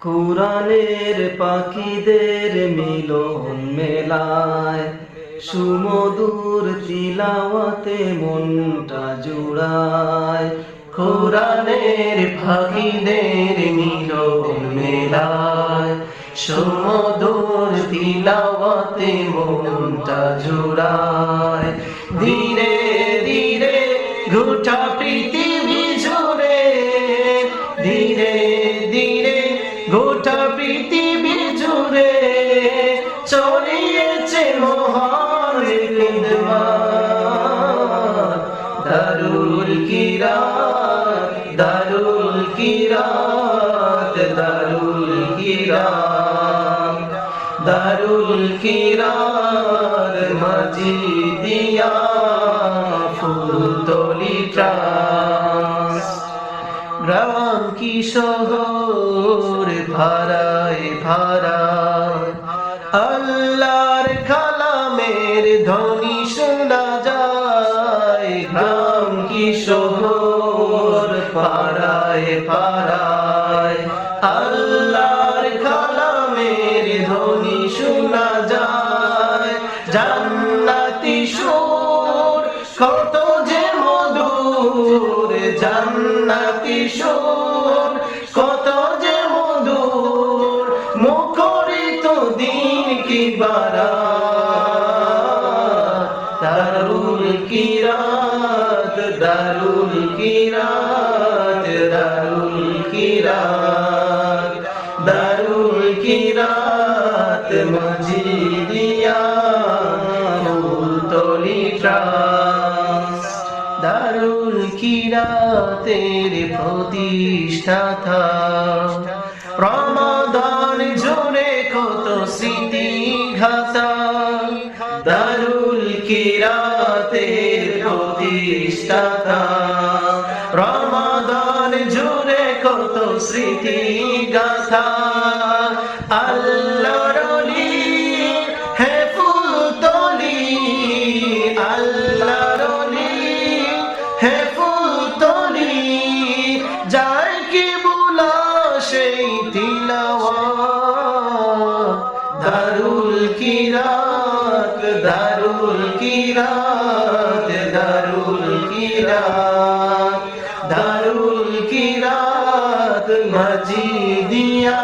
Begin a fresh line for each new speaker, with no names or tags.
কুরানের পাখিদের মিলন মেলায় সুমধুর তিলাওয়াতে মনটা জুড়ায়। কুরানের পাখিদের মিলন মেলায় সুমধুর তিলাওয়াতে মনটা জুড়ায়। ধীরে ধীরে গোটা পৃথিবী জুড়ে, ধীরে ধীরে গোটা পৃথিবী জুড়ে ছড়িয়েছে মহান খিদমত। দারুল কিরাত, দারুল কিরাত, দারুল কিরাত, দারুল কিরাত মজিদিয়া ফুলতলি ট্রাস্ট। গ্রাম কি শহর ভাড়ায় ভাড়ায় আল্লাহর কালামের ধ্বনি শোনা যায়। গ্রাম কি শহর পাড়ায় পাড়ায় আল্লাহর কালামের ধ্বনি শোনা যায়। জান্নাতি সুর কত যে মধুর, জান্নাতি সুর কত যে মধুর, মুখরিত দিন কি বারাত। দারুল কিরাত, দারুল কিরাত, দারুল কিরাত, দারুল কিরাত মজিদিয়া ফুলতলি ট্রাস্ট। দারুল কিরাতের প্রতিষ্ঠাতা রমাদান জুড়ে কত স্মৃতি ঘাতা। দারুল কিরাতের প্রতিষ্ঠাতা রমাদান জুড়ে কত স্মৃতি গাথা। আল্লাহর ওলি হে ফুলতলি, আল্লাহর ওলি হে ফুলতলি, যায় কি বুলা সেই তিলাওয়াত। দারুল কিরাত, দারুল কিরাত, দারুল কিরাত, দারুল কিরাত মজিদিয়া